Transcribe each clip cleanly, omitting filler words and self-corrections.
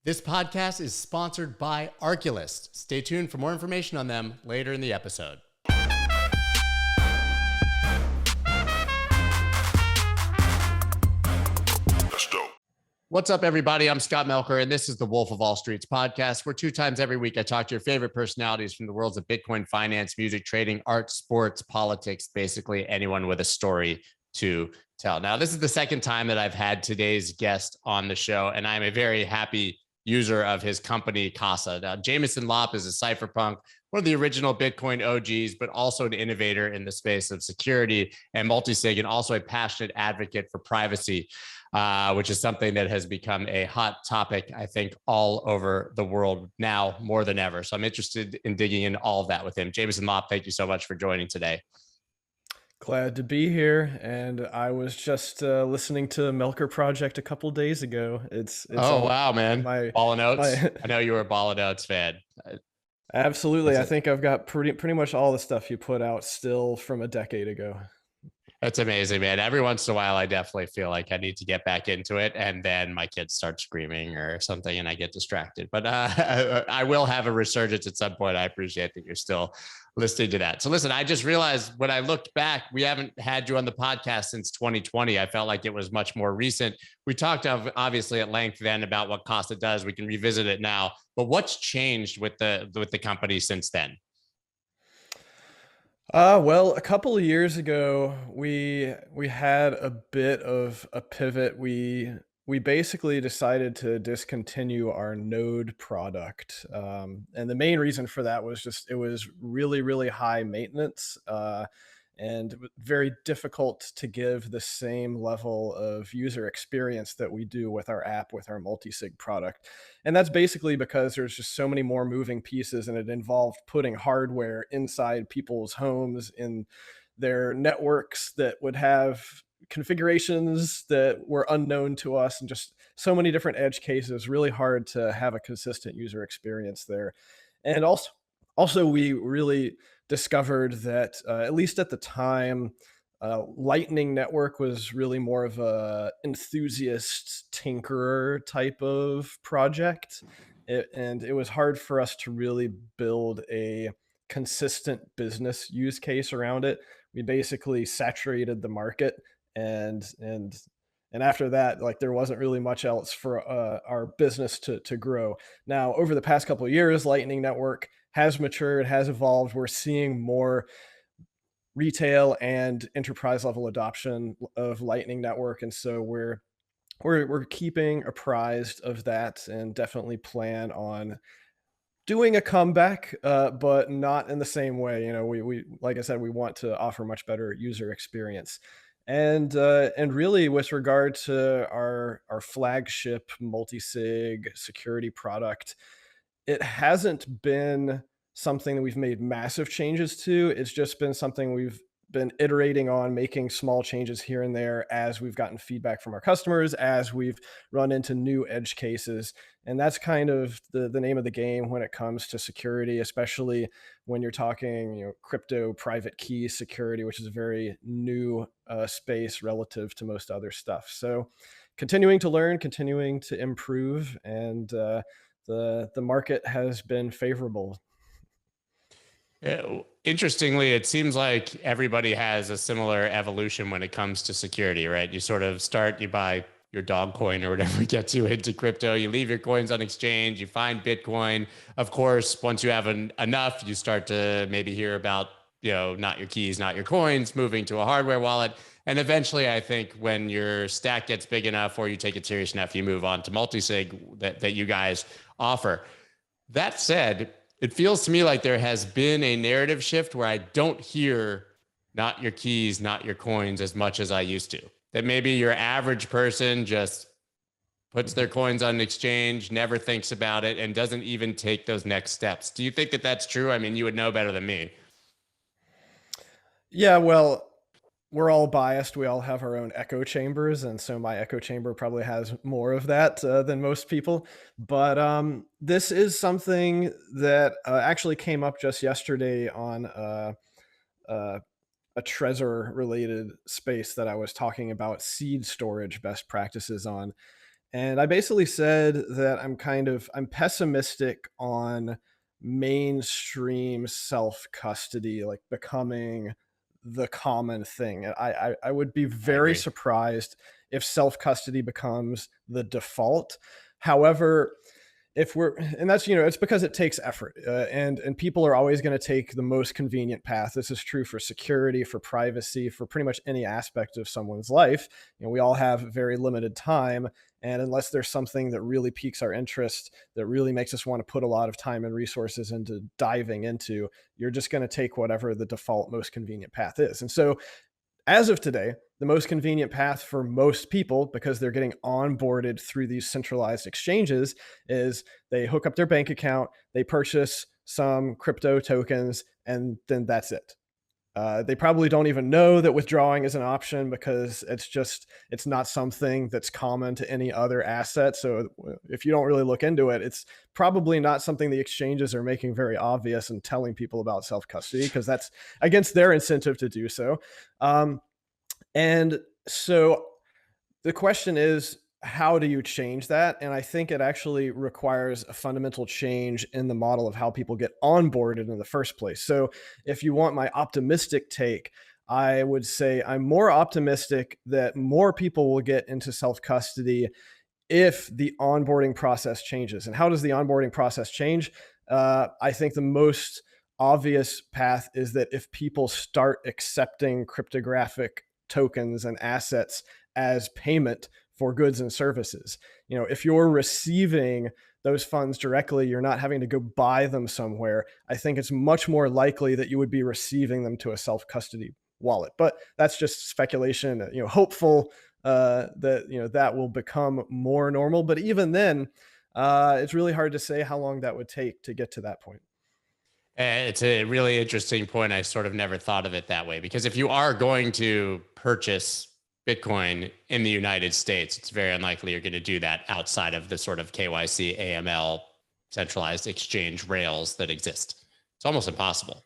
This podcast is sponsored by Arculus. Stay tuned for more information on them later in the episode. What's up, everybody? I'm Scott Melker, and this is the Wolf of All Streets podcast, where 2 times every week I talk to your favorite personalities from the worlds of Bitcoin, finance, music, trading, art, sports, politics, basically anyone with a story to tell. Now, this is the second time that I've had today's guest on the show, and I'm a very happy user of his company, Casa. Now, Jameson Lopp is a cypherpunk, one of the original Bitcoin OGs, but also an innovator in the space of security and multisig, and also a passionate advocate for privacy, which is something that has become a hot topic, I think, all over the world now more than ever. So I'm interested in digging in all of that with him. Jameson Lopp, thank you so much for joining today. Glad to be here, and I was just listening to Melker Project a couple days ago. It's wow, man! Ball of Notes. my I know you were a Ball of Notes fan. Absolutely. I think I've got pretty much all the stuff you put out still from a decade ago. That's amazing, man. Every once in a while, I definitely feel like I need to get back into it, and then my kids start screaming or something, and I get distracted. But I will have a resurgence at some point. I appreciate that you're still listening to that. So listen, I just realized when I looked back, we haven't had you on the podcast since 2020. I felt like it was much more recent. We talked obviously at length then about what Casa does. We can revisit it now. But what's changed with the company since then? Well, a couple of years ago, we had a bit of a pivot. We basically decided to discontinue our node product, and the main reason for that was just it was really high maintenance, and very difficult to give the same level of user experience that we do with our app with our multisig product. And that's basically because there's just so many more moving pieces, and it involved putting hardware inside people's homes in their networks that would have configurations that were unknown to us, and just so many different edge cases. Really hard to have a consistent user experience there. And also we really discovered that, at least at the time, Lightning Network was really more of a enthusiast tinkerer type of project, and it was hard for us to really build a consistent business use case around it. We basically saturated the market, and after that, like, there wasn't really much else for our business to grow. Now, over the past couple of years, Lightning Network has matured, has evolved. We're seeing more retail and enterprise level adoption of Lightning Network, and so we're keeping apprised of that, and definitely plan on doing a comeback, but not in the same way. You know, we like I said, we want to offer much better user experience. And really, with regard to our flagship multisig security product, it hasn't been something that we've made massive changes to. It's just been something we've been iterating on, making small changes here and there as we've gotten feedback from our customers, as we've run into new edge cases. And that's kind of the name of the game when it comes to security, especially when you're talking, crypto private key security, which is a very new space relative to most other stuff. So continuing to learn, continuing to improve, and the market has been favorable. Interestingly, it seems like everybody has a similar evolution when it comes to security, right? You sort of start, you buy your dog coin or whatever gets you into crypto, you leave your coins on exchange, you find Bitcoin. Of course, once you have enough, you start to maybe hear about, not your keys, not your coins, moving to a hardware wallet. And eventually, I think when your stack gets big enough or you take it serious enough, you move on to multisig that you guys offer. That said, it feels to me like there has been a narrative shift where I don't hear not your keys, not your coins as much as I used to. That maybe your average person just puts their coins on an exchange, never thinks about it, and doesn't even take those next steps. Do you think that that's true? I mean, you would know better than me. Yeah, well, we're all biased. We all have our own echo chambers, and so my echo chamber probably has more of that than most people. But this is something that actually came up just yesterday on a Trezor related space that I was talking about seed storage best practices on. And I basically said that I'm pessimistic on mainstream self custody like becoming the common thing. I would be I very agree. surprised if self custody becomes the default. However, if we're and that's it's because it takes effort, and people are always going to take the most convenient path. This is true for security, for privacy, for pretty much any aspect of someone's life. We all have very limited time, and unless there's something that really piques our interest, that really makes us want to put a lot of time and resources into diving into, you're just going to take whatever the default most convenient path is. And so as of today, the most convenient path for most people, because they're getting onboarded through these centralized exchanges, is they hook up their bank account, they purchase some crypto tokens, and then that's it. They probably don't even know that withdrawing is an option because it's not something that's common to any other asset. So if you don't really look into it, it's probably not something the exchanges are making very obvious and telling people about self custody, because that's against their incentive to do so. Um, and so the question is, how do you change that? And I think it actually requires a fundamental change in the model of how people get onboarded in the first place. So, if you want my optimistic take, I would say I'm more optimistic that more people will get into self custody if the onboarding process changes. And how does the onboarding process change? I think the most obvious path is that if people start accepting cryptographic tokens and assets as payment for goods and services. If you're receiving those funds directly, you're not having to go buy them somewhere. I think it's much more likely that you would be receiving them to a self custody wallet. But that's just speculation. Hopeful that that will become more normal. But even then, it's really hard to say how long that would take to get to that point. It's a really interesting point. I sort of never thought of it that way, because if you are going to purchase Bitcoin in the United States, it's very unlikely you're going to do that outside of the sort of KYC, AML, centralized exchange rails that exist. It's almost impossible.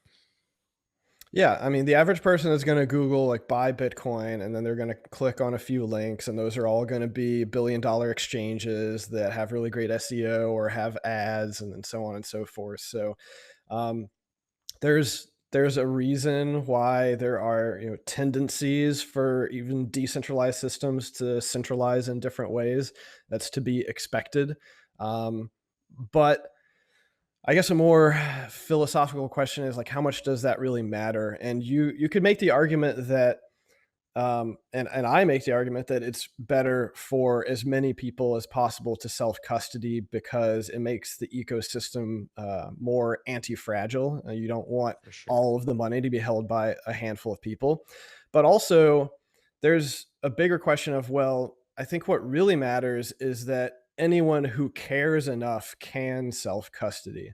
Yeah, I mean, the average person is going to Google like buy Bitcoin, and then they're going to click on a few links, and those are all going to be billion-dollar exchanges that have really great SEO or have ads, and then so on and so forth. So, um, there's a reason why there are tendencies for even decentralized systems to centralize in different ways. That's to be expected. But I guess a more philosophical question is like, how much does that really matter? And you could make the argument that and I make the argument that it's better for as many people as possible to self custody because it makes the ecosystem more anti fragile. You don't want For sure. all of the money to be held by a handful of people. But also, there's a bigger question of, well, I think what really matters is that anyone who cares enough can self custody.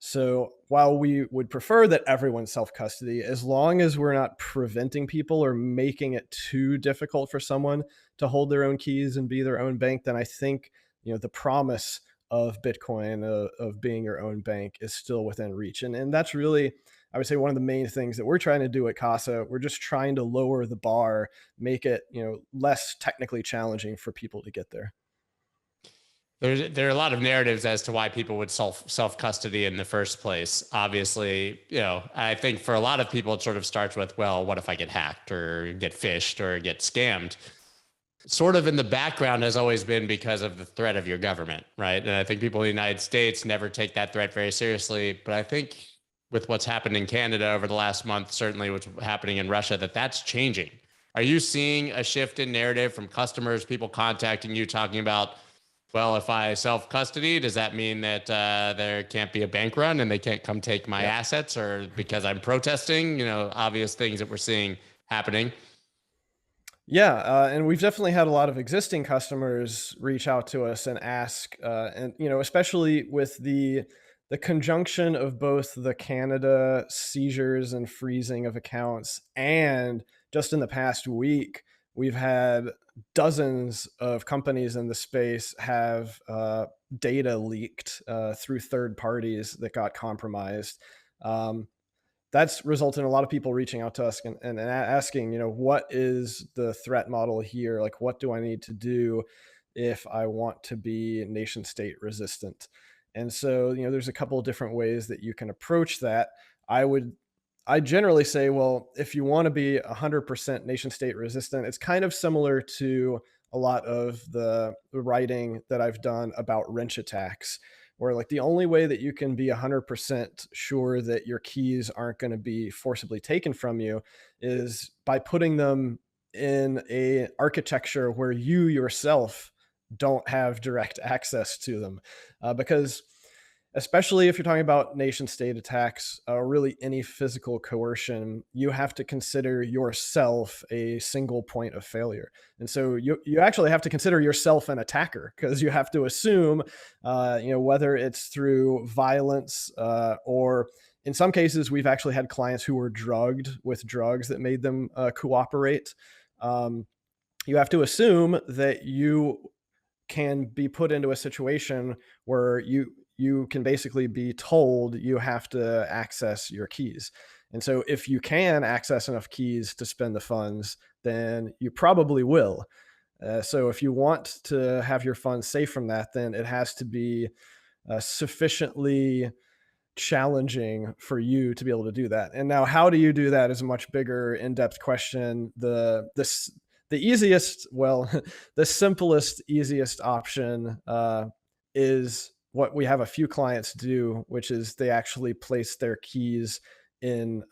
So while we would prefer that everyone self custody, as long as we're not preventing people or making it too difficult for someone to hold their own keys and be their own bank, then I think the promise of Bitcoin of being your own bank is still within reach, and that's really, I would say, one of the main things that we're trying to do at Casa. We're just trying to lower the bar, make it less technically challenging for people to get there. There are a lot of narratives as to why people would self custody in the first place. Obviously, I think for a lot of people, it sort of starts with, well, what if I get hacked or get phished or get scammed? Sort of in the background has always been because of the threat of your government, right? And I think people in the United States never take that threat very seriously. But I think with what's happened in Canada over the last month, certainly what's happening in Russia, that's changing. Are you seeing a shift in narrative from customers, people contacting you, talking about, well, if I self custody, does that mean that there can't be a bank run and they can't come take my Yeah. assets, or because I'm protesting? Obvious things that we're seeing happening. Yeah, and we've definitely had a lot of existing customers reach out to us and ask, and especially with the conjunction of both the Canada seizures and freezing of accounts, and just in the past week, we've had dozens of companies in the space have data leaked through third parties that got compromised. Um, that's resulted in a lot of people reaching out to us and asking, what is the threat model here? Like, what do I need to do? if I want to be nation state resistant. And so, there's a couple of different ways that you can approach that. I would I generally say, well, if you want to be 100% nation state resistant, it's kind of similar to a lot of the writing that I've done about wrench attacks, where like the only way that you can be 100% sure that your keys aren't going to be forcibly taken from you is by putting them in a architecture where you yourself don't have direct access to them. Because especially if you're talking about nation state attacks, or really any physical coercion, you have to consider yourself a single point of failure. And so you actually have to consider yourself an attacker, because you have to assume, whether it's through violence, or in some cases, we've actually had clients who were drugged with drugs that made them cooperate. Um, you have to assume that you can be put into a situation where you can basically be told you have to access your keys. And so if you can access enough keys to spend the funds, then you probably will. So if you want to have your funds safe from that, then it has to be sufficiently challenging for you to be able to do that. And now, how do you do that is a much bigger, in-depth question. The easiest, well, the simplest, easiest option is what we have a few clients do, which is they actually place their keys in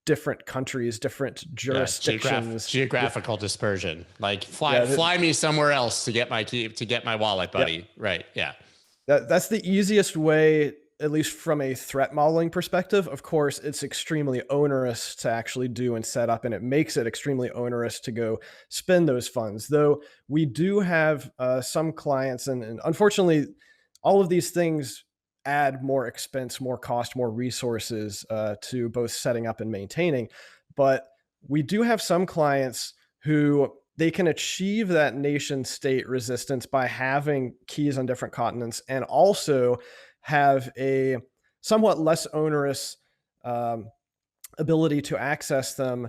different countries, different Yes, jurisdictions. geographical dispersion. Like Yeah, fly me somewhere else to get my key, to get my wallet, yeah, buddy. Right. Yeah. that's the easiest way, at least from a threat modeling perspective. Of course, it's extremely onerous to actually do and set up, and it makes it extremely onerous to go spend those funds. Though we do have some clients, and unfortunately, all of these things add more expense, more cost, more resources to both setting up and maintaining. But we do have some clients who they can achieve that nation state resistance by having keys on different continents, and also have a somewhat less onerous um, ability to access them,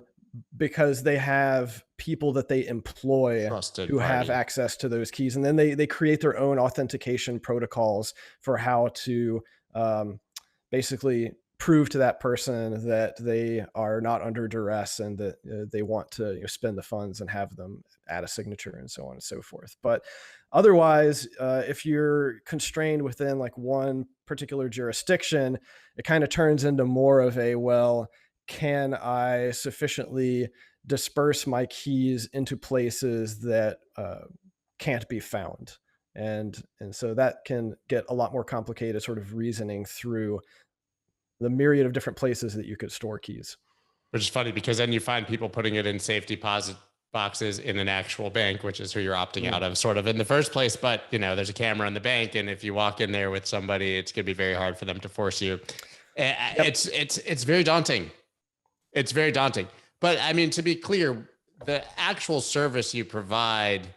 because they have people that they employ Trusted who have party. access to those keys. And then they create their own authentication protocols for how to basically prove to that person that they are not under duress, and that they want to spend the funds and have them add a signature and so on and so forth. But otherwise, if you're constrained within like one particular jurisdiction, it kind of turns into more of a, well, can I sufficiently disperse my keys into places that can't be found? And so that can get a lot more complicated, sort of reasoning through the myriad of different places that you could store keys. Which is funny because then you find people putting it in safe deposit boxes in an actual bank, which is who you're opting out Mm. of sort of in the first place. But, there's a camera in the bank. And if you walk in there with somebody, it's going to be very hard for them to force you. Yep. It's very daunting. It's very daunting. But I mean, to be clear, the actual service you provide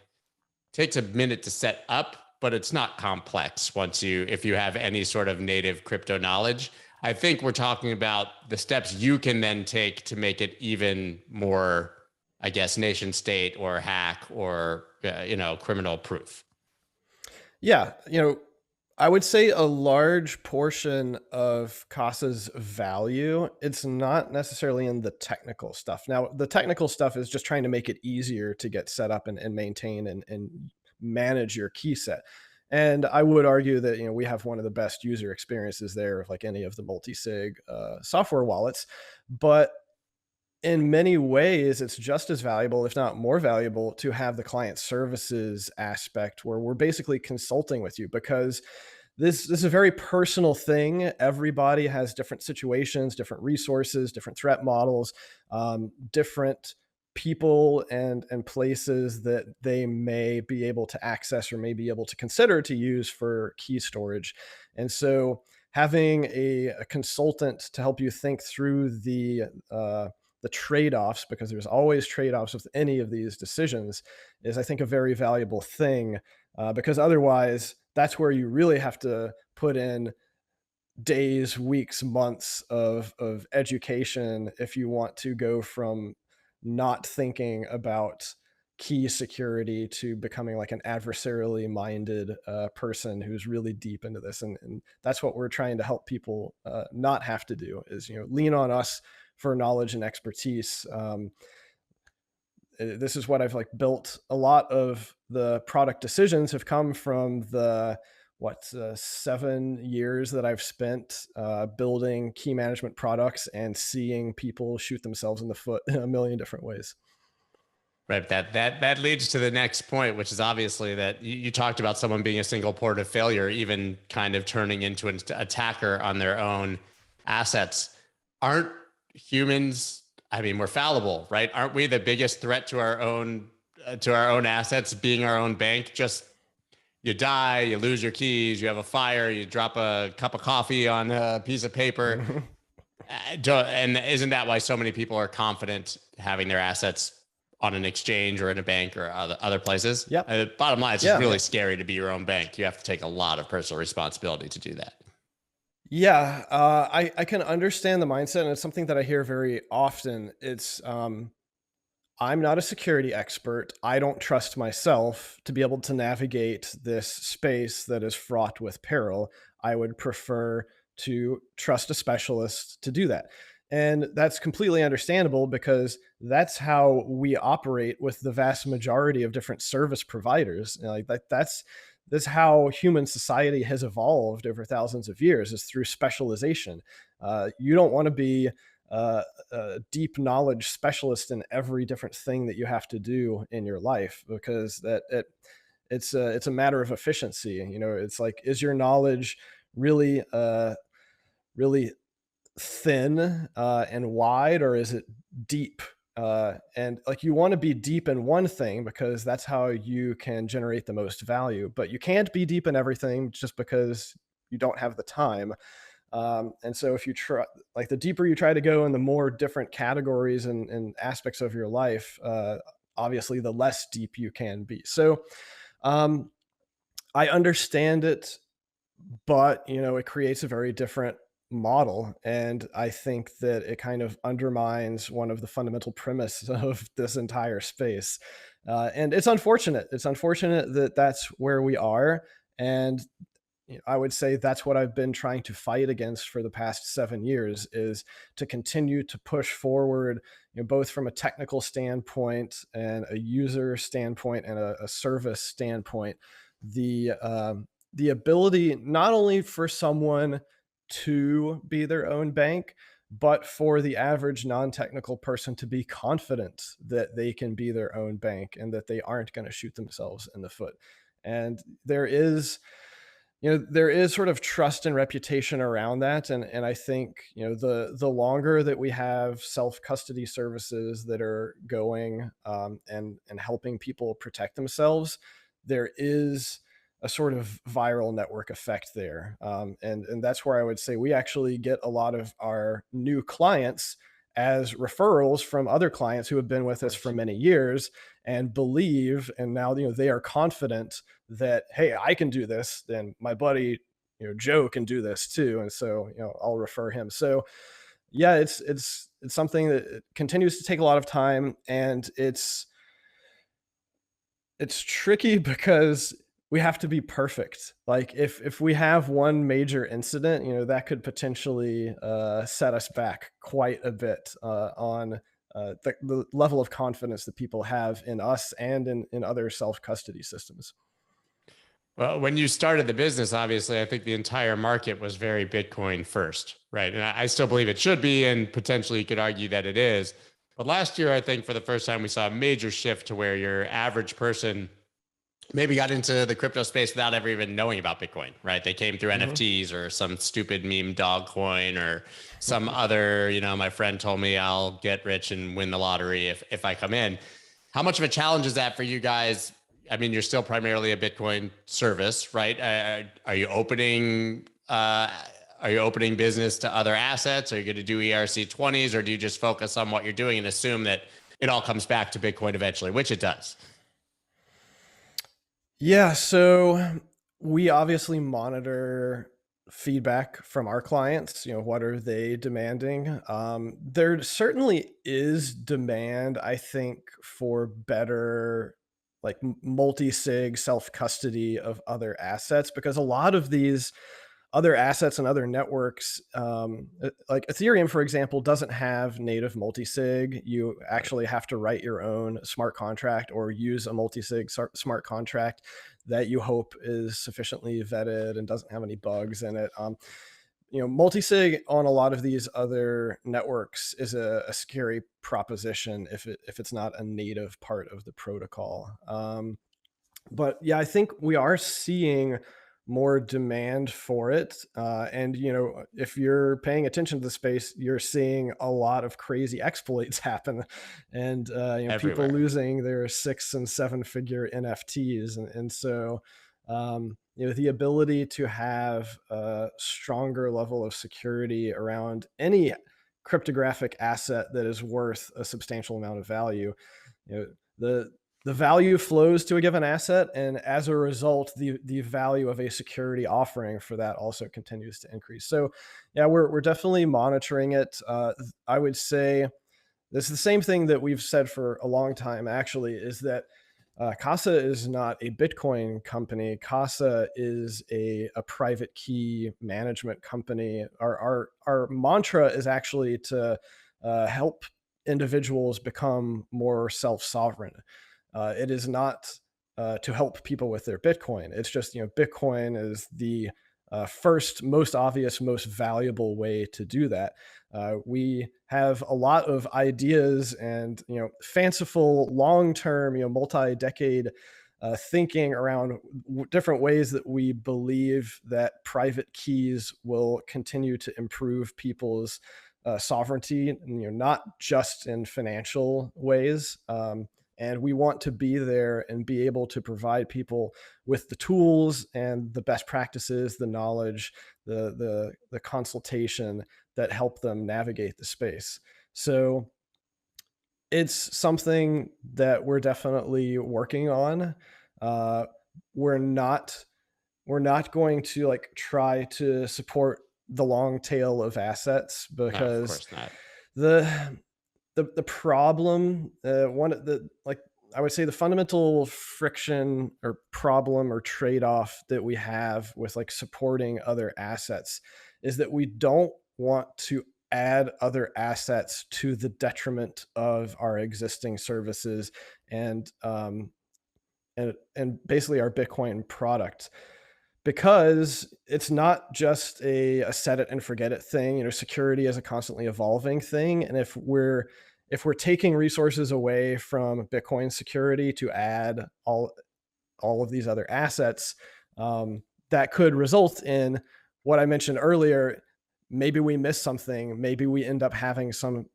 takes a minute to set up, but it's not complex if you have any sort of native crypto knowledge. I think we're talking about the steps you can then take to make it even more, I guess, nation state or hack or, criminal proof. Yeah. I would say a large portion of Casa's value, it's not necessarily in the technical stuff. Now, the technical stuff is just trying to make it easier to get set up and maintain and manage your key set. And I would argue that we have one of the best user experiences there of like any of the multi-sig software wallets. But in many ways, it's just as valuable, if not more valuable, to have the client services aspect, where we're basically consulting with you, because this is a very personal thing. Everybody has different situations, different resources, different threat models, different people and places that they may be able to access or may be able to consider to use for key storage. And so having a consultant to help you think through the trade-offs, because there's always trade-offs with any of these decisions, is I think a very valuable thing, because otherwise that's where you really have to put in days, weeks, months of education if you want to go from not thinking about key security to becoming like an adversarially minded person who's really deep into this. And that's what we're trying to help people not have to do, is, lean on us for knowledge and expertise. This is what I've like built. A lot of the product decisions have come from the 7 years that I've spent building key management products and seeing people shoot themselves in the foot in a million different ways. Right. That leads to the next point, which is obviously that you talked about someone being a single port of failure, even kind of turning into an attacker on their own assets. Aren't humans, I mean, we're fallible, right? Aren't we the biggest threat to our own assets, being our own bank? Just you die, you lose your keys, you have a fire, you drop a cup of coffee on a piece of paper. And isn't that why so many people are confident having their assets on an exchange or in a bank or other places? Yeah. Bottom line, it's just really scary to be your own bank. You have to take a lot of personal responsibility to do that. Yeah, I can understand the mindset, and it's something that I hear very often. It's I'm not a security expert. I don't trust myself to be able to navigate this space that is fraught with peril. I would prefer to trust a specialist to do that. And that's completely understandable, because that's how we operate with the vast majority of different service providers. Like that's how human society has evolved over thousands of years, is through specialization. You don't want to be a deep knowledge specialist in every different thing that you have to do in your life, because it's a matter of efficiency. It's like, is your knowledge really really thin and wide, or is it deep? And like, you want to be deep in one thing because that's how you can generate the most value, but you can't be deep in everything just because you don't have the time. And so if you try, like, the deeper you try to go in the more different categories and aspects of your life, obviously the less deep you can be. So I understand it, but it creates a very different model, and I think that it kind of undermines one of the fundamental premise of this entire space. And it's unfortunate. It's unfortunate that that's where we are. And I would say that's what I've been trying to fight against for the past 7 years, is to continue to push forward, both from a technical standpoint and a user standpoint and a service standpoint, the ability not only for someone to be their own bank, but for the average non-technical person to be confident that they can be their own bank and that they aren't going to shoot themselves in the foot. And there is sort of trust and reputation around that. And I think, the longer that we have self-custody services that are going and helping people protect themselves, there is a sort of viral network effect there. And that's where I would say we actually get a lot of our new clients as referrals from other clients who have been with us for many years and believe, and now they are confident that, hey, I can do this, then my buddy Joe can do this too, and so I'll refer him. So yeah, it's something that continues to take a lot of time, and it's tricky because we have to be perfect. Like, if we have one major incident, that could potentially set us back quite a bit on the level of confidence that people have in us and in other self-custody systems. Well, when you started the business, obviously, I think the entire market was very Bitcoin first, right? And I still believe it should be, and potentially you could argue that it is. But last year, I think for the first time, we saw a major shift to where your average person maybe got into the crypto space without ever even knowing about Bitcoin, right? They came through NFTs or some stupid meme dog coin or some other, my friend told me I'll get rich and win the lottery if I come in. How much of a challenge is that for you guys? I mean, you're still primarily a Bitcoin service, right? Are you opening business to other assets? Are you going to do ERC-20s, or do you just focus on what you're doing and assume that it all comes back to Bitcoin eventually, which it does? Yeah, so we obviously monitor feedback from our clients. What are they demanding? There certainly is demand, I think, for better like multi-sig self-custody of other assets, because a lot of these other assets and other networks, like Ethereum, for example, doesn't have native multisig. You Right. actually have to write your own smart contract or use a multisig smart contract that you hope is sufficiently vetted and doesn't have any bugs in it. Multisig on a lot of these other networks is a scary proposition if it's not a native part of the protocol. But yeah, I think we are seeing more demand for it. And if you're paying attention to the space, you're seeing a lot of crazy exploits happen, and people Everywhere. losing their 6 and 7 figure NFTs, and so the ability to have a stronger level of security around any cryptographic asset that is worth a substantial amount of value. you know, the value flows to a given asset, and as a result, the value of a security offering for that also continues to increase. So yeah, we're definitely monitoring it. I would say this is the same thing that we've said for a long time, actually, is that Casa is not a Bitcoin company. Casa is a private key management company. Our mantra is actually to help individuals become more self-sovereign. It is not to help people with their Bitcoin. It's just, Bitcoin is the first, most obvious, most valuable way to do that. We have a lot of ideas and fanciful, long-term, multi-decade thinking around different ways that we believe that private keys will continue to improve people's sovereignty, not just in financial ways. And we want to be there and be able to provide people with the tools and the best practices, the knowledge, the consultation that help them navigate the space. So it's something that we're definitely working on. Uh, we're not we're not going to like try to support the long tail of assets, No, of because course not. the the problem, one of the like I would say the fundamental friction or problem or trade-off that we have with like supporting other assets is that we don't want to add other assets to the detriment of our existing services and and basically our Bitcoin product, because it's not just a set it and forget it thing. Security is a constantly evolving thing, and if we're taking resources away from Bitcoin security to add all of these other assets, that could result in what I mentioned earlier. Maybe we miss something. Maybe we end up having some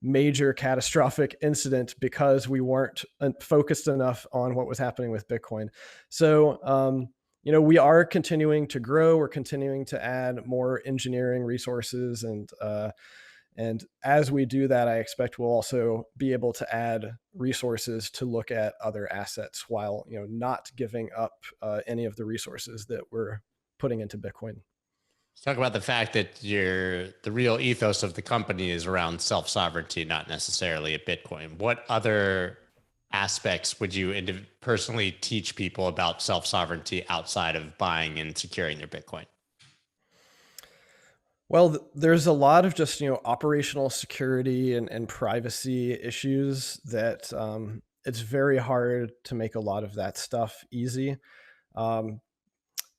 major catastrophic incident because we weren't focused enough on what was happening with Bitcoin. So, we are continuing to grow. We're continuing to add more engineering resources, and as we do that, I expect we'll also be able to add resources to look at other assets while not giving up any of the resources that we're putting into Bitcoin. Let's talk about the fact that the real ethos of the company is around self sovereignty, not necessarily a Bitcoin. What other aspects would you personally teach people about self sovereignty outside of buying and securing their Bitcoin? Well, there's a lot of just operational security and privacy issues that it's very hard to make a lot of that stuff easy, um,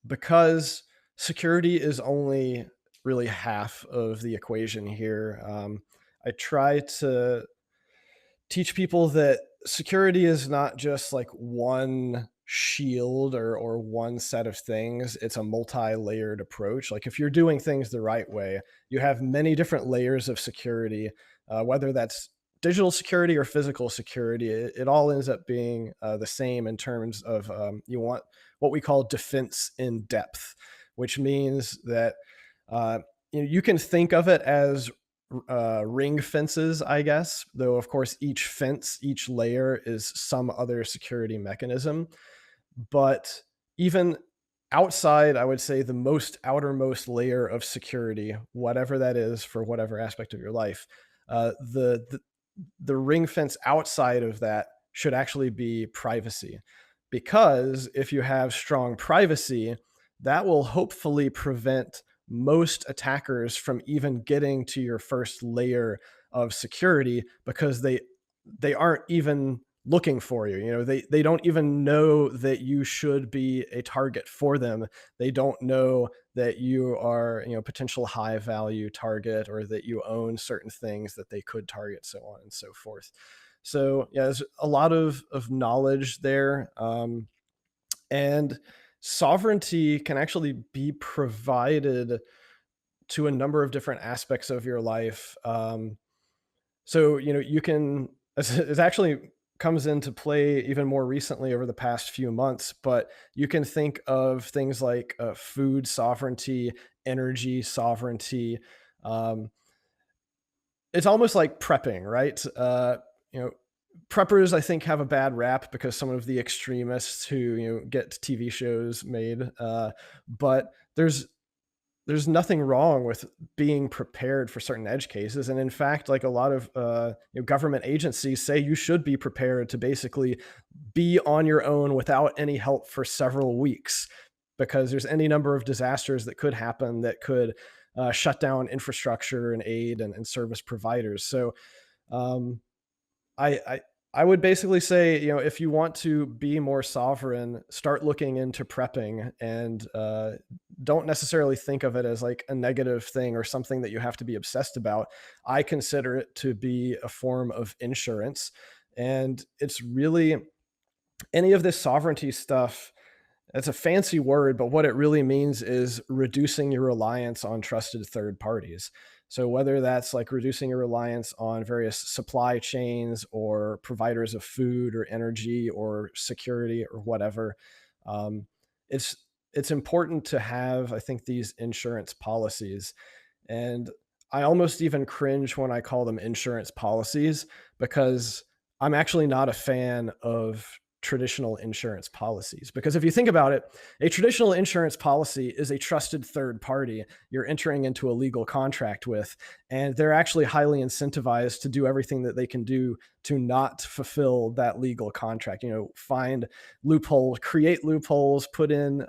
because security is only really half of the equation here. I try to teach people that security is not just like one shield or one set of things. It's a multi-layered approach. Like if you're doing things the right way, you have many different layers of security, whether that's digital security or physical security. It all ends up being the same in terms of you want what we call defense in depth, which means that uh, you can think of it as ring fences, I guess, though, of course, each fence, each layer is some other security mechanism. But even outside, I would say the most outermost layer of security, whatever that is for whatever aspect of your life, the ring fence outside of that should actually be privacy. Because if you have strong privacy, that will hopefully prevent most attackers from even getting to your first layer of security, because they aren't even looking for you. You know, they don't even know that you should be a target for them. They don't know that you are, you know, potential high value target, or that you own certain things that they could target, so on and so forth. So yeah, there's a lot of knowledge there. And sovereignty can actually be provided to a number of different aspects of your life. So, you know, you can, it actually comes into play even more recently over the past few months, but you can think of things like food sovereignty, energy sovereignty. Um, it's almost like prepping, right? You know, preppers, I think, have a bad rap because some of the extremists who, you know, get TV shows made. But there's nothing wrong with being prepared for certain edge cases. And in fact, like a lot of you know, government agencies say you should be prepared to basically be on your own without any help for several weeks, because there's any number of disasters that could happen that could shut down infrastructure and aid and service providers. So um, I, I I would basically say, you know, if you want to be more sovereign, start looking into prepping, and don't necessarily think of it as like a negative thing or something that you have to be obsessed about. I consider it to be a form of insurance, and it's really any of this sovereignty stuff. It's a fancy word, but what it really means is reducing your reliance on trusted third parties. So whether that's like reducing your reliance on various supply chains or providers of food or energy or security or whatever, um, it's it's important to have, I think, these insurance policies. And I almost even cringe when I call them insurance policies, because I'm actually not a fan of traditional insurance policies. Because if you think about it, a traditional insurance policy is a trusted third party you're entering into a legal contract with, and they're actually highly incentivized to do everything that they can do to not fulfill that legal contract. You know, find loopholes, create loopholes, put in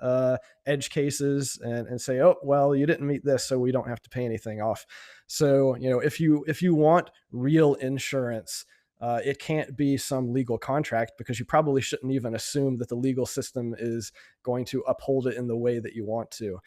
edge cases, and say, oh, well, you didn't meet this, so we don't have to pay anything off. So, you know, if you want real insurance, it can't be some legal contract, because you probably shouldn't even assume that the legal system is going to uphold it in the way that you want to.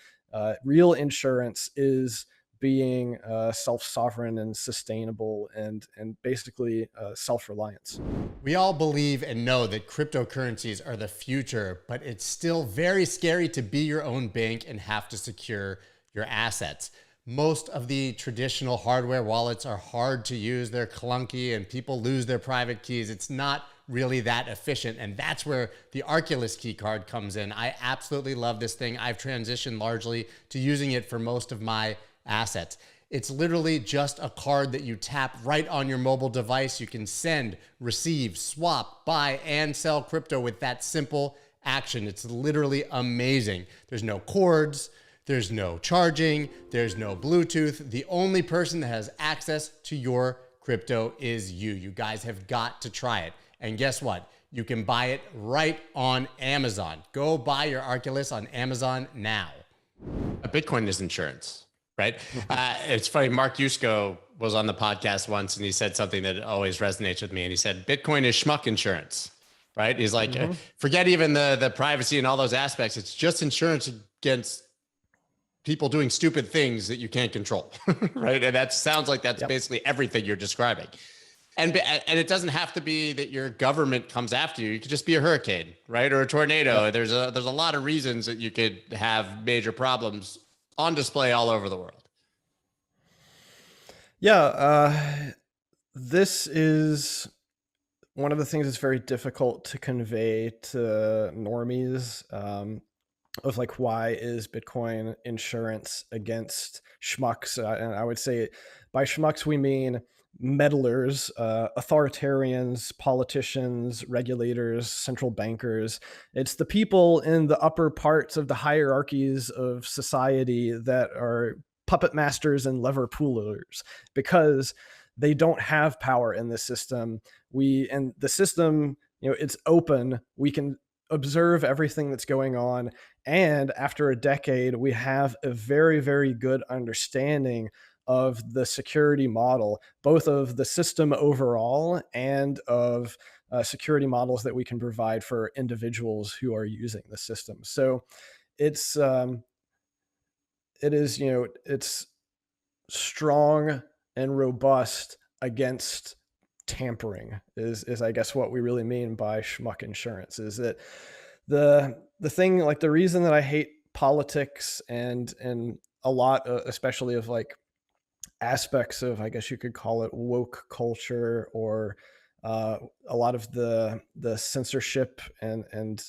Real insurance is being self-sovereign and sustainable, and basically self-reliance. We all believe and know that cryptocurrencies are the future, but it's still very scary to be your own bank and have to secure your assets. Most of the traditional hardware wallets are hard to use. They're clunky and people lose their private keys. It's not really that efficient. And that's where the Arculus Key card comes in. I absolutely love this thing. I've transitioned largely to using it for most of my assets. It's literally just a card that you tap right on your mobile device. You can send, receive, swap, buy, and sell crypto with that simple action. It's literally amazing. There's no cords. There's no charging. There's no Bluetooth. The only person that has access to your crypto is you. You guys have got to try it. And guess what? You can buy it right on Amazon. Go buy your Arculus on Amazon now. A Bitcoin is insurance, right? It's funny. Mark Yusko was on the podcast once, and he said something that always resonates with me. And he said, Bitcoin is schmuck insurance, right? He's like, forget even the privacy and all those aspects. It's just insurance against people doing stupid things that you can't control, right? And that sounds like that's basically everything you're describing. And it doesn't have to be that your government comes after you. You could just be a hurricane, right? Or a tornado. There's a lot of reasons that you could have major problems on display all over the world. Yeah, this is one of the things that's very difficult to convey to normies. Of like, why is Bitcoin insurance against schmucks? And I would say by schmucks, we mean meddlers, authoritarians, politicians, regulators, central bankers. It's the people in the upper parts of the hierarchies of society that are puppet masters and lever pullers because they don't have power in the system. And the system, it's open. We can observe everything that's going on. And after a decade, we have a very, very good understanding of the security model, both of the system overall and of security models that we can provide for individuals who are using the system. So it's it's strong and robust against tampering is I guess what we really mean by Schmuck Insurance. Is that the thing, like the reason that I hate politics and a lot, especially of like aspects of, I guess you could call it, woke culture, or a lot of the censorship and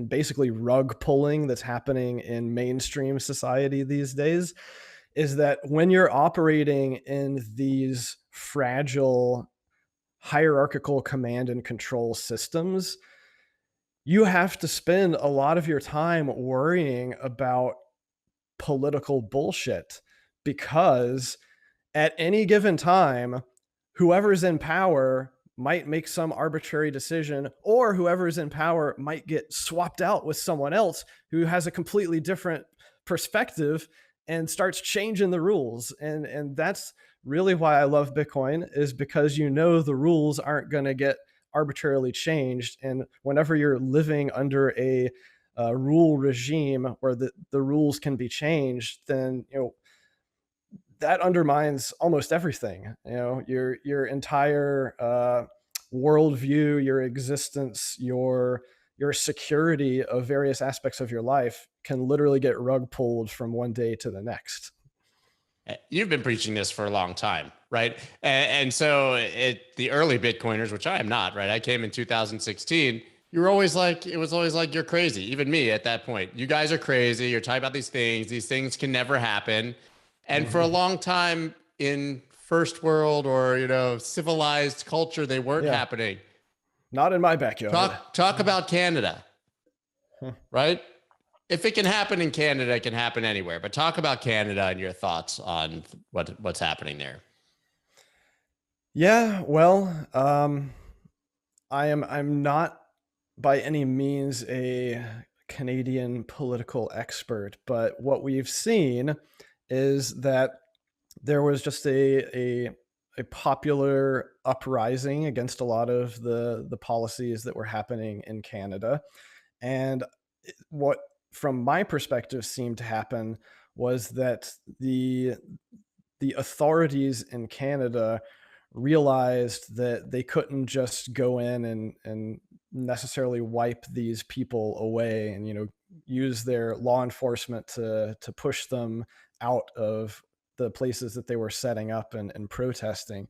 basically rug pulling that's happening in mainstream society these days, is that when you're operating in these fragile hierarchical command and control systems, you have to spend a lot of your time worrying about political bullshit, because at any given time, whoever's in power might make some arbitrary decision, or whoever's in power might get swapped out with someone else who has a completely different perspective and starts changing the rules. And that's really why I love Bitcoin, is because the rules aren't going to get arbitrarily changed. And whenever you're living under a rule regime where the rules can be changed, then that undermines almost everything. Your entire worldview, your existence, your security of various aspects of your life can literally get rug pulled from one day to the next. You've been preaching this for a long time, right? And so the early Bitcoiners, which I am not, right? I came in 2016. You were always like, it was always like, you're crazy. Even me at that point, you guys are crazy. You're talking about these things. These things can never happen. And for a long time in first world or, civilized culture, they weren't happening. Not in my backyard. Talk about Canada, right? If it can happen in Canada, it can happen anywhere. But talk about Canada and your thoughts on what's happening there. Yeah, well, I'm not by any means a Canadian political expert, but what we've seen is that there was just a popular uprising against a lot of the policies that were happening in Canada. And what, from my perspective, seemed to happen was that the authorities in Canada realized that they couldn't just go in and necessarily wipe these people away and use their law enforcement to push them out of the places that they were setting up and protesting,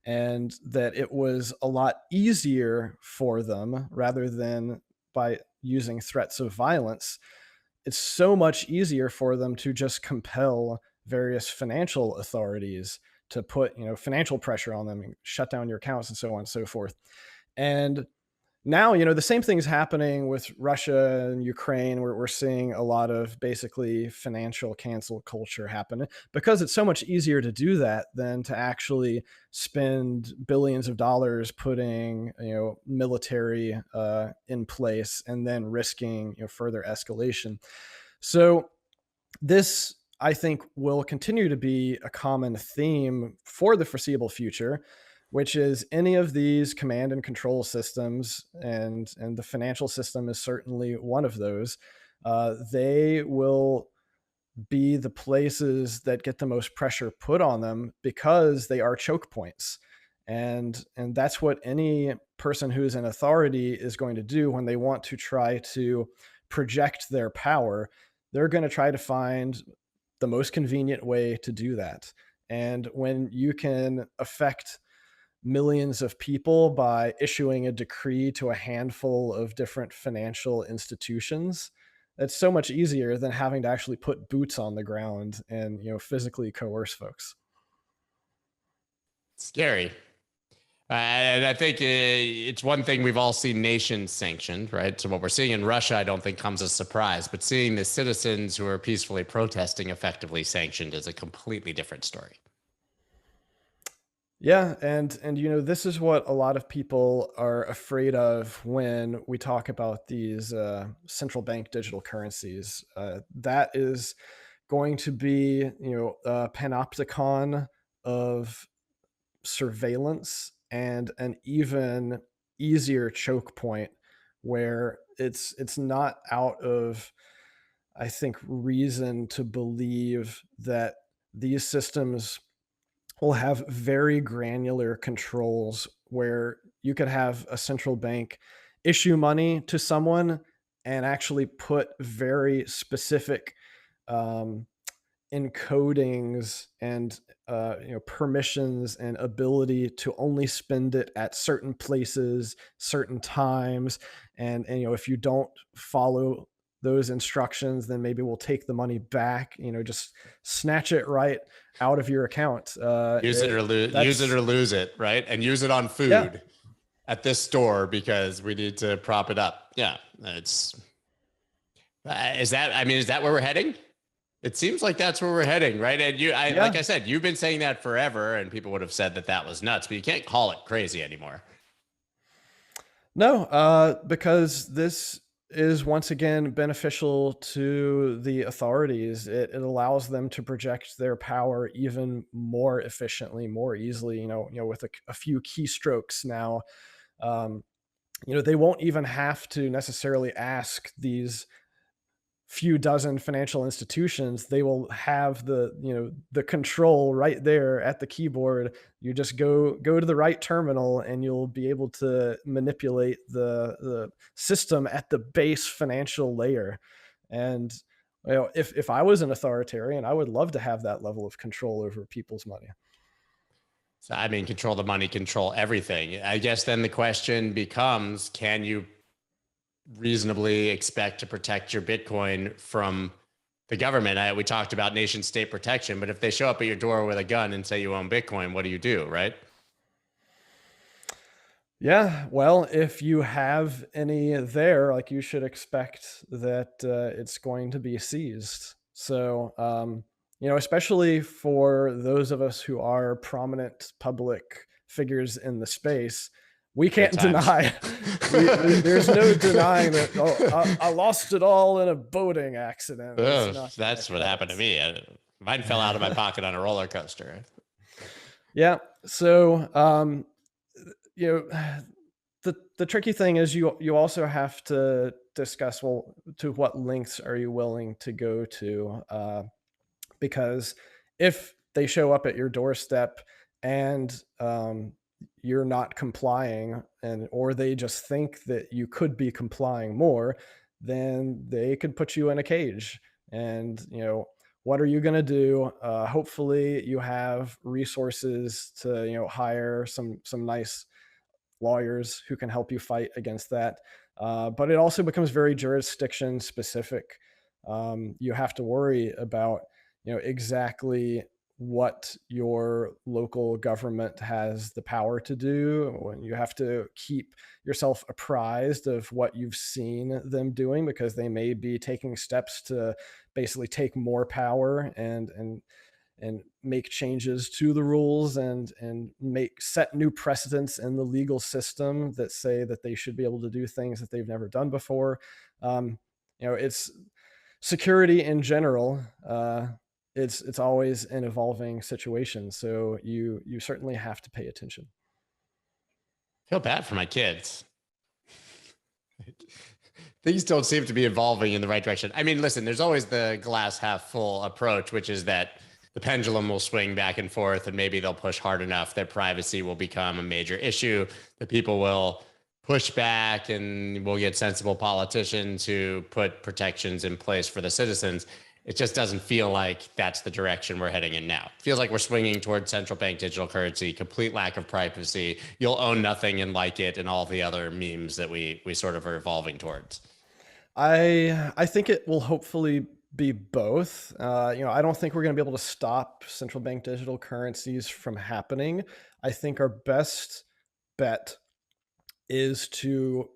and that it was a lot easier for them, rather than by using threats of violence, it's so much easier for them to just compel various financial authorities to put financial pressure on them and shut down your accounts and so on and so forth. And now the same thing's happening with Russia and Ukraine, where we're seeing a lot of basically financial cancel culture happen, because it's so much easier to do that than to actually spend billions of dollars putting military in place and then risking further escalation. So this, I think, will continue to be a common theme for the foreseeable future, which is any of these command and control systems, and the financial system is certainly one of those. They will be the places that get the most pressure put on them because they are choke points. And that's what any person who's in authority is going to do when they want to try to project their power. They're going to try to find the most convenient way to do that. And when you can affect millions of people by issuing a decree to a handful of different financial institutions, it's so much easier than having to actually put boots on the ground and physically coerce folks. Scary. And I think it's one thing we've all seen nations sanctioned, right? So what we're seeing in Russia, I don't think comes as a surprise, but seeing the citizens who are peacefully protesting effectively sanctioned is a completely different story. Yeah, and you know, this is what a lot of people are afraid of when we talk about these central bank digital currencies. That is going to be, you know, a panopticon of surveillance and an even easier choke point where it's not out of, I think, reason to believe that these systems will have very granular controls where you could have a central bank issue money to someone and actually put very specific um, encodings and you know, permissions and ability to only spend it at certain places, certain times, and you know, if you don't follow those instructions, then maybe we'll take the money back. You know, just snatch it right out of your account. Use it or lose. Use it That's or lose it, right? And use it on yeah. food at this store because we need to prop it up. Yeah, it's is that. I mean, is that where we're heading? It seems like that's where we're heading, right? And like Yeah. I said, you've been saying that forever, and people would have said that that was nuts, but you can't call it crazy anymore. No, because this is once again beneficial to the authorities. It allows them to project their power even more efficiently, more easily. You know, with a few keystrokes now, um, you know, they won't even have to necessarily ask these few dozen financial institutions. They will have the, you know, the control right there at the keyboard. You just go to the right terminal and you'll be able to manipulate the system at the base financial layer. And you know, if I was an authoritarian, I would love to have that level of control over people's money. So, I mean, control the money, control everything. I guess then the question becomes, can you reasonably expect to protect your Bitcoin from the government? We talked about nation state protection, but if they show up at your door with a gun and say you own Bitcoin, what do you do, right? Yeah, well, if you have any there, like, you should expect that it's going to be seized. So, you know, especially for those of us who are prominent public figures in the space, we Good can't times. deny. There's no denying that. Oh, I lost it all in a boating accident. It's Oh, nothing that's like what happened to me. Mine fell out of my that. pocket on a roller coaster. Yeah. So, you know, the tricky thing is you also have to discuss, well, to what lengths are you willing to go to, because if they show up at your doorstep and you're not complying, and or they just think that you could be complying more, then they could put you in a cage. And you know, what are you going to do? Hopefully you have resources to, you know, hire some nice lawyers who can help you fight against that. But it also becomes very jurisdiction specific. You have to worry about, you know, exactly what your local government has the power to do. When you have to keep yourself apprised of what you've seen them doing, because they may be taking steps to basically take more power and make changes to the rules and make set new precedents in the legal system that say that they should be able to do things that they've never done before. You know, it's security in general. It's always an evolving situation, so you certainly have to pay attention. I feel bad for my kids. Things don't seem to be evolving in the right direction. I mean, listen, there's always the glass half full approach, which is that the pendulum will swing back and forth, and maybe they'll push hard enough that privacy will become a major issue, that people will push back and we'll get sensible politicians who put protections in place for the citizens. It just doesn't feel like that's the direction we're heading in now. It feels like we're swinging towards central bank digital currency, complete lack of privacy. You'll own nothing and like it, and all the other memes that we sort of are evolving towards. I think it will hopefully be both. I don't think we're going to be able to stop central bank digital currencies from happening. I think our best bet is to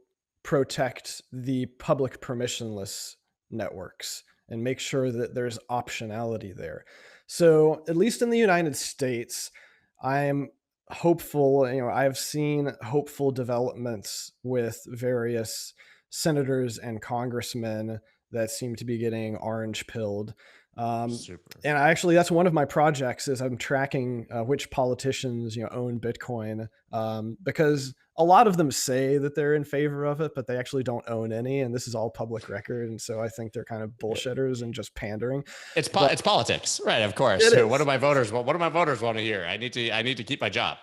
protect the public permissionless networks and make sure that there's optionality there. So, at least in the United States, I'm hopeful. I've seen hopeful developments with various senators and congressmen that seem to be getting orange pilled. Super. And that's one of my projects is I'm tracking which politicians own Bitcoin, because a lot of them say that they're in favor of it, but they actually don't own any, and this is all public record. And so I think they're kind of bullshitters and just pandering. But It's politics, right? Of course. it What do is. my voters want? What do my voters want to hear? I need to keep my job.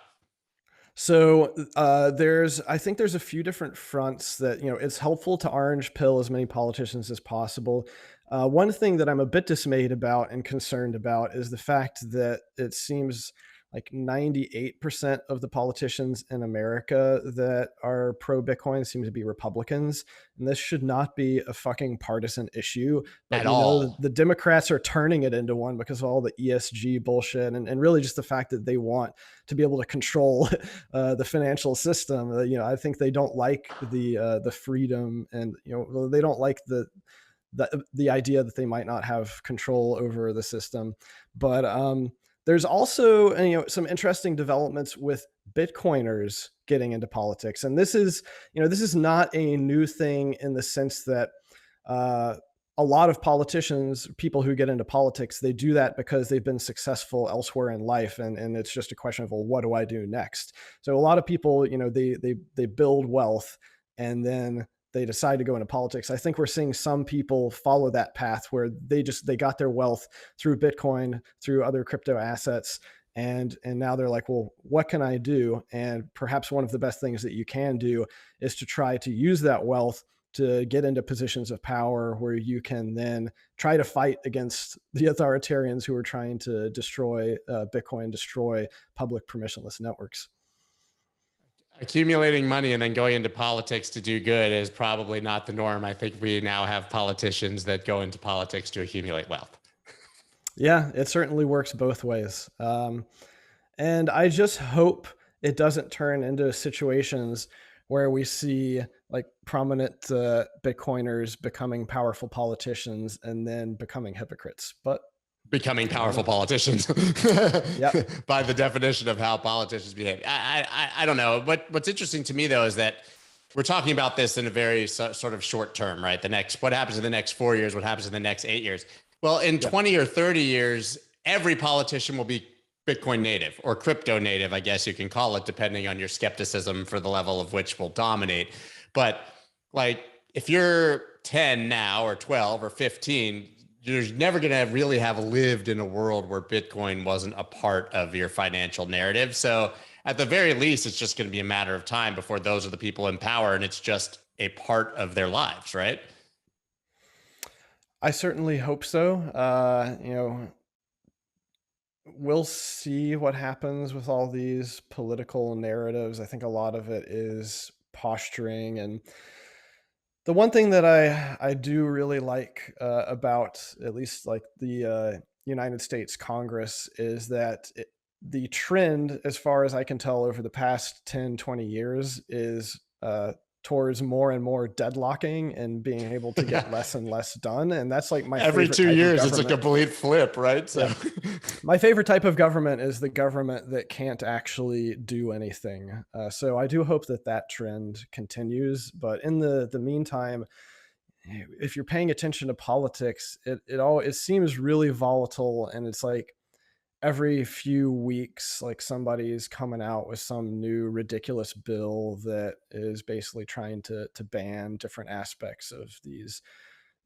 So I think there's a few different fronts that it's helpful to orange pill as many politicians as possible. One thing that I'm a bit dismayed about and concerned about is the fact that it seems like 98% of the politicians in America that are pro Bitcoin seem to be Republicans. And this should not be a fucking partisan issue. But At all. the Democrats are turning it into one because of all the ESG bullshit and really just the fact that they want to be able to control the financial system. I think they don't like the freedom, and they don't like the idea that they might not have control over the system. But there's also some interesting developments with Bitcoiners getting into politics, and this is not a new thing in the sense that a lot of politicians, people who get into politics, they do that because they've been successful elsewhere in life, and it's just a question of, well, what do I do next? So a lot of people, they build wealth and then they decide to go into politics. I think we're seeing some people follow that path where they got their wealth through Bitcoin, through other crypto assets, and now they're like, well, what can I do? And perhaps one of the best things that you can do is to try to use that wealth to get into positions of power where you can then try to fight against the authoritarians who are trying to destroy Bitcoin, destroy public permissionless networks. Accumulating money and then going into politics to do good is probably not the norm. I think we now have politicians that go into politics to accumulate wealth. Yeah, it certainly works both ways. And I just hope it doesn't turn into situations where we see like prominent Bitcoiners becoming powerful politicians and then becoming hypocrites. But becoming powerful politicians yep. by the definition of how politicians behave. I don't know. What's interesting to me, though, is that we're talking about this in a very sort of short term, right? What happens in the next 4 years? What happens in the next 8 years? Well, in 20 or 30 years, every politician will be Bitcoin native or crypto native, I guess you can call it, depending on your skepticism for the level of which will dominate. But like, if you're 10 now or 12 or 15, you're never going to really have lived in a world where Bitcoin wasn't a part of your financial narrative. So at the very least, it's just going to be a matter of time before those are the people in power and it's just a part of their lives, right? I certainly hope so. We'll see what happens with all these political narratives. I think a lot of it is posturing. And the one thing that I do really like about at least like the United States Congress is that the trend, as far as I can tell over the past 10, 20 years, is towards more and more deadlocking and being able to get less and less done. And that's like my every favorite 2 type years, of it's a government. complete flip, right? So Yeah. My favorite type of government is the government that can't actually do anything. So I do hope that that trend continues. But in the meantime, if you're paying attention to politics, it seems really volatile, and it's like every few weeks, like somebody's coming out with some new ridiculous bill that is basically trying to ban different aspects of these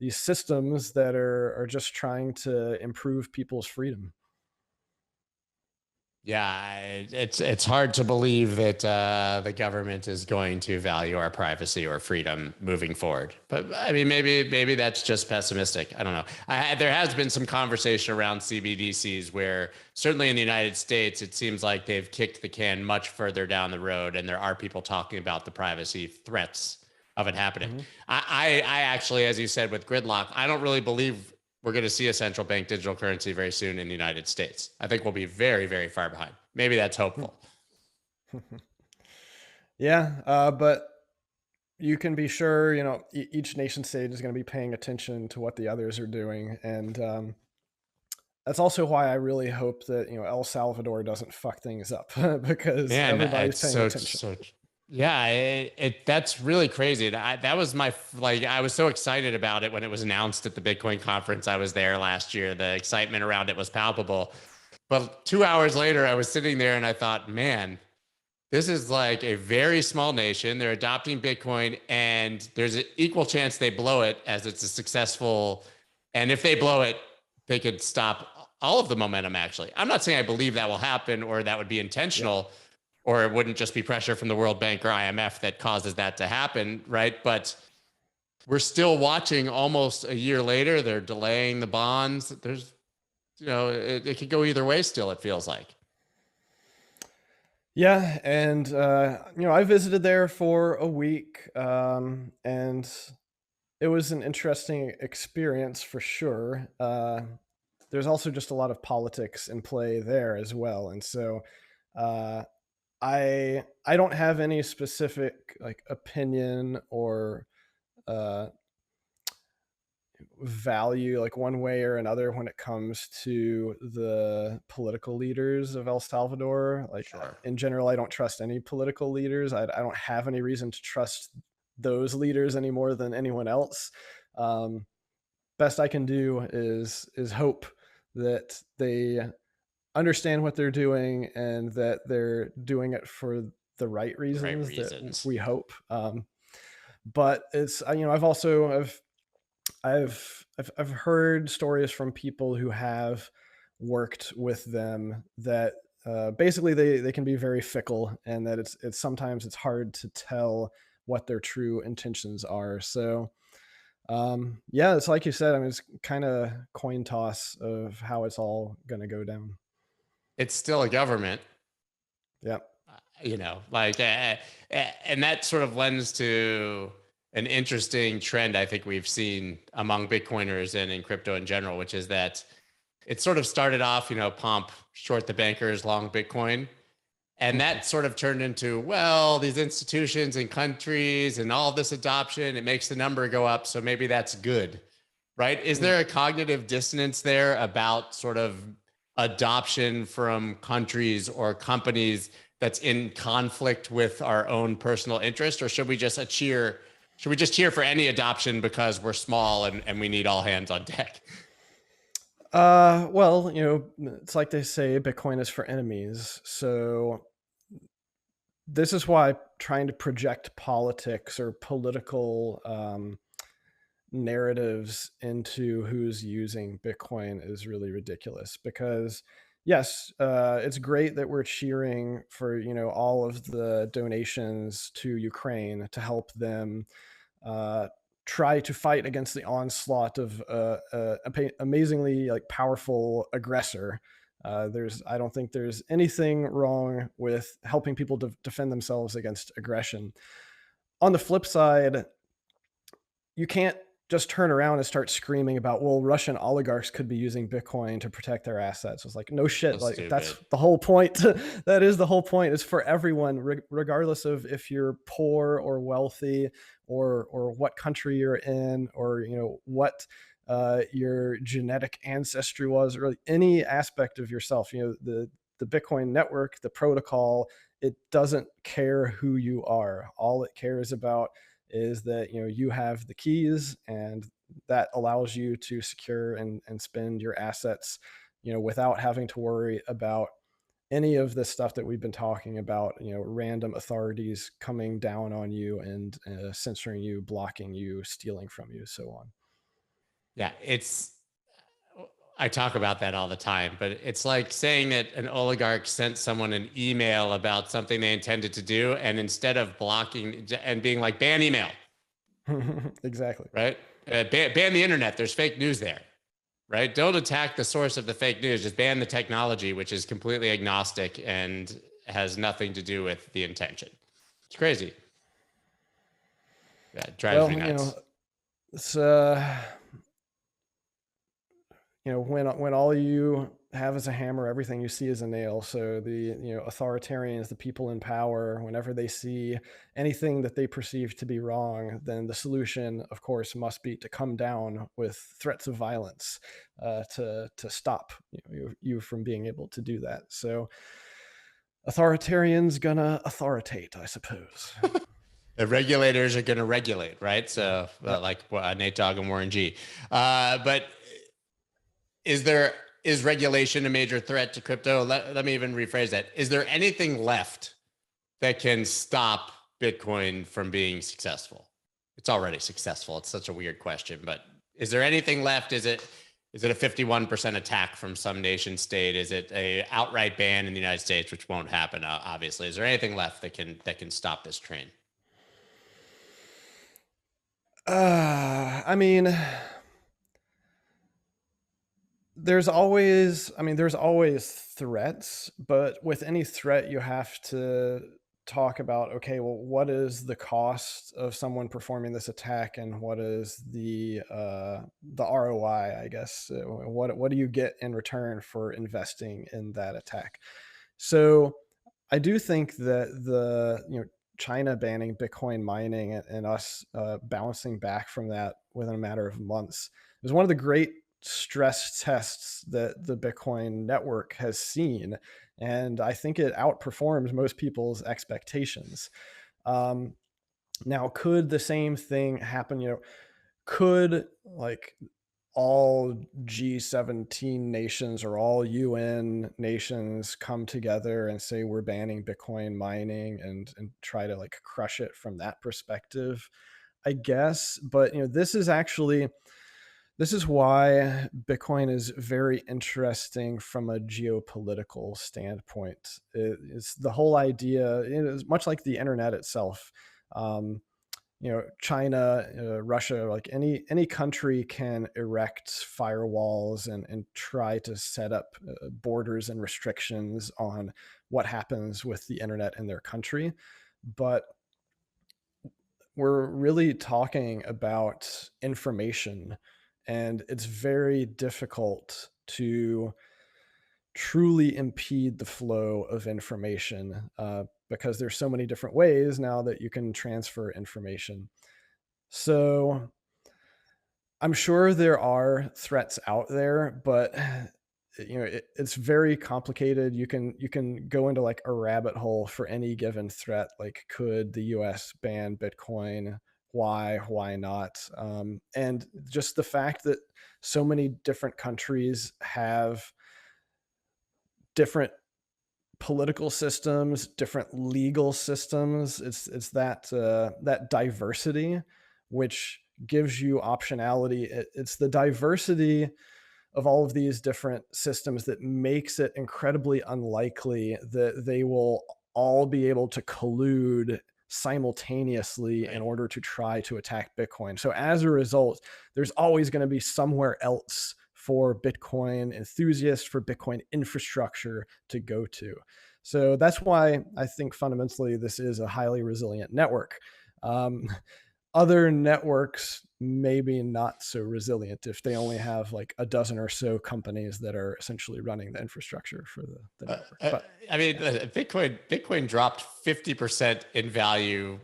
systems that are just trying to improve people's freedom. yeah, it's hard to believe that the government is going to value our privacy or freedom moving forward. But I mean, maybe that's just pessimistic. I don't know. There has been some conversation around CBDCs where certainly in the United States, it seems like they've kicked the can much further down the road, and there are people talking about the privacy threats of it happening. Mm-hmm. I actually, as you said with gridlock, I don't really believe we're going to see a central bank digital currency very soon in the United States. I think we'll be very, very far behind. Maybe that's hopeful. Yeah, but you can be sure, each nation state is going to be paying attention to what the others are doing. And that's also why I really hope that, El Salvador doesn't fuck things up because Man, everybody's it's paying attention. yeah, that's really crazy. That was I was so excited about it when it was announced at the Bitcoin conference. I was there last year. The excitement around it was palpable. But 2 hours later, I was sitting there and I thought, man, this is like a very small nation. They're adopting Bitcoin, and there's an equal chance they blow it as it's a successful. And if they blow it, they could stop all of the momentum, actually. I'm not saying I believe that will happen or that would be intentional, or it wouldn't just be pressure from the World Bank or IMF that causes that to happen, right? But we're still watching almost a year later. They're delaying the bonds. There's, it could go either way still, it feels like. Yeah, and I visited there for a week, and it was an interesting experience for sure. There's also just a lot of politics in play there as well, and so uh, I don't have any specific like opinion or uh, value like one way or another when it comes to the political leaders of El Salvador. Like Sure. in general, I don't trust any political leaders. I don't have any reason to trust those leaders any more than anyone else. Best I can do is hope that they understand what they're doing and that they're doing it for the right reasons, that we hope. But it's I've heard stories from people who have worked with them that basically they can be very fickle, and that it's sometimes it's hard to tell what their true intentions are. So yeah, it's like you said. I mean, it's kind of coin toss of how it's all going to go down. It's still a government. Yeah. And that sort of lends to an interesting trend I think we've seen among Bitcoiners and in crypto in general, which is that it sort of started off, pump, short the bankers, long Bitcoin. And that sort of turned into, well, these institutions and countries and all this adoption, it makes the number go up. So maybe that's good, right? Is there a cognitive dissonance there about sort of adoption from countries or companies that's in conflict with our own personal interest? Or should we just cheer for any adoption because we're small and we need all hands on deck? Well, it's like they say, Bitcoin is for enemies. So this is why trying to project politics or political narratives into who's using Bitcoin is really ridiculous. Because yes, it's great that we're cheering for all of the donations to Ukraine to help them try to fight against the onslaught of amazingly like powerful aggressor. I don't think there's anything wrong with helping people defend themselves against aggression. On the flip side, you can't just turn around and start screaming about, well, Russian oligarchs could be using Bitcoin to protect their assets. It's like, no shit. That's the whole point. That is the whole point. It's for everyone, regardless of if you're poor or wealthy or what country you're in, or, what your genetic ancestry was, or really any aspect of yourself. The Bitcoin network, the protocol, it doesn't care who you are. All it cares about is that you have the keys, and that allows you to secure and spend your assets without having to worry about any of the stuff that we've been talking about, random authorities coming down on you and censoring you, blocking you, stealing from you, so on. Yeah, I talk about that all the time, but it's like saying that an oligarch sent someone an email about something they intended to do, and instead of blocking and being like, ban email. Exactly. Right? Ban the internet. There's fake news there. Right? Don't attack the source of the fake news. Just ban the technology, which is completely agnostic and has nothing to do with the intention. It's crazy. That drives me nuts. It's when all you have is a hammer, everything you see is a nail. So authoritarians, the people in power, whenever they see anything that they perceive to be wrong, then the solution, of course, must be to come down with threats of violence to stop you from being able to do that. So authoritarians gonna authoritate, I suppose. The regulators are going to regulate, right? So, Yep. like Nate Dogg and Warren G. But is regulation a major threat to crypto? Let me even rephrase that. Is there anything left that can stop Bitcoin from being successful? It's already successful. It's such a weird question, but is there anything left? Is it a 51% attack from some nation state? Is it a outright ban in the United States, which won't happen, obviously? Is there anything left that can stop this train? I mean, there's always threats, but with any threat, you have to talk about, okay, well, what is the cost of someone performing this attack, and what is the ROI, I guess. What do you get in return for investing in that attack? So I do think that China banning Bitcoin mining and us bouncing back from that within a matter of months is one of the great stress tests that the Bitcoin network has seen. And I think it outperforms most people's expectations. Now, could the same thing happen? Could like all G17 nations or all UN nations come together and say we're banning Bitcoin mining and try to like crush it from that perspective? I guess, but this is why Bitcoin is very interesting from a geopolitical standpoint. It's the whole idea. It is much like the internet itself. China, Russia, like any country can erect firewalls and try to set up borders and restrictions on what happens with the internet in their country. But we're really talking about information, and it's very difficult to truly impede the flow of information because there's so many different ways now that you can transfer information. So I'm sure there are threats out there, but it's very complicated. You can go into like a rabbit hole for any given threat. Like, could the US ban Bitcoin? Why not? And just the fact that so many different countries have different political systems, different legal systems. It's that diversity which gives you optionality. It's the diversity of all of these different systems that makes it incredibly unlikely that they will all be able to collude simultaneously in order to try to attack Bitcoin. So as a result, there's always going to be somewhere else for Bitcoin enthusiasts, for Bitcoin infrastructure to go to. So that's why I think fundamentally this is a highly resilient network. Other networks maybe not so resilient if they only have like a dozen or so companies that are essentially running the infrastructure for the network. But I mean, Bitcoin dropped 50% in value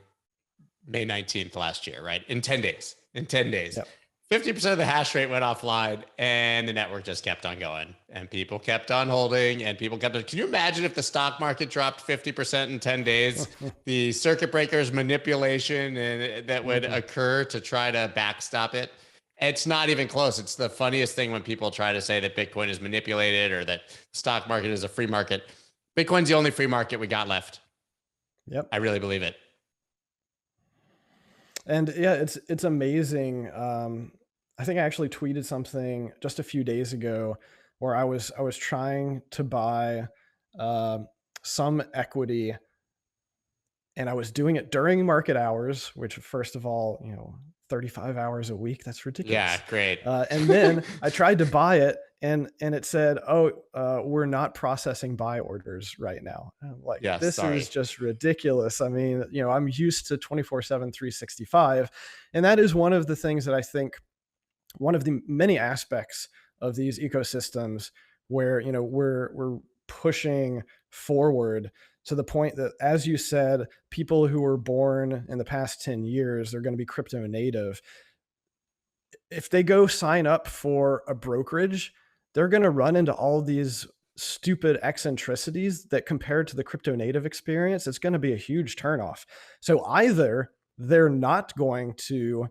May 19th last year, right? In 10 days. In 10 days. yep. 50% of the hash rate went offline, and the network just kept on going, and people kept on holding, and people kept on. Can you imagine if the stock market dropped 50% in 10 days? The circuit breakers manipulation and that would occur to try to backstop it. It's not even close. It's the funniest thing when people try to say that Bitcoin is manipulated or that the stock market is a free market. Bitcoin's the only free market we got left. Yep. I really believe it. And yeah, it's amazing. I think I actually tweeted something just a few days ago where I was trying to buy some equity, and I was doing it during market hours, which first of all, 35 hours a week, that's ridiculous. Yeah, great. And then I tried to buy it, and it said, "Oh, we're not processing buy orders right now." Like, yeah, this is just ridiculous. I mean, I'm used to 24/7, 365, and that is one of the things that I think, one of the many aspects of these ecosystems where, we're pushing forward to the point that, as you said, people who were born in the past 10 years, they're going to be crypto native. If they go sign up for a brokerage, they're going to run into all these stupid eccentricities that, compared to the crypto native experience, it's going to be a huge turnoff. So either they're not going to,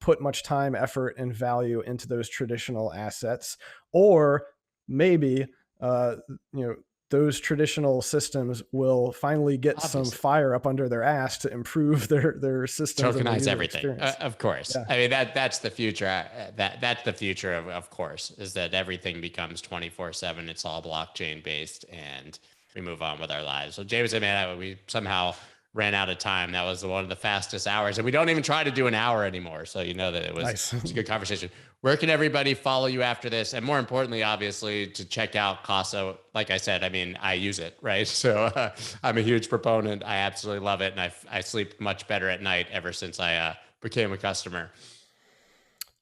put much time, effort, and value into those traditional assets, or maybe, uh, you know, those traditional systems will finally get some Obviously. fire up under their ass to improve their systems and their Tokenize user everything. experience. Of course. Yeah. I mean, that's the future. That's the future of course, is that everything becomes 24/7. It's all blockchain based, and we move on with our lives. So Jameson, man, we somehow ran out of time. That was one of the fastest hours, and we don't even try to do an hour anymore. So you know that it was Nice. it's a good conversation. Where can everybody follow you after this? And more importantly, obviously, to check out Casa. Like I said, I mean, I use it, right? So I'm a huge proponent. I absolutely love it. And I sleep much better at night ever since I became a customer.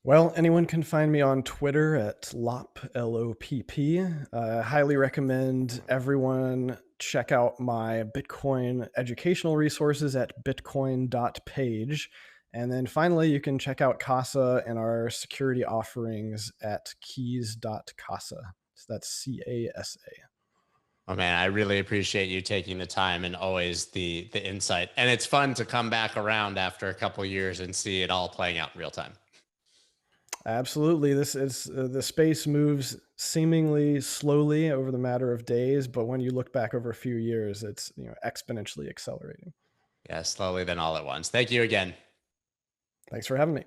Well, anyone can find me on Twitter at Lopp, Lopp. Highly recommend everyone check out my Bitcoin educational resources at bitcoin.page. And then finally, you can check out Casa and our security offerings at keys.casa. So that's CASA. Oh man, I really appreciate you taking the time and always the insight. And it's fun to come back around after a couple of years and see it all playing out in real time. Absolutely. This is the space moves seemingly slowly over the matter of days, but when you look back over a few years, it's, exponentially accelerating. Yeah, slowly then all at once. Thank you again. Thanks for having me.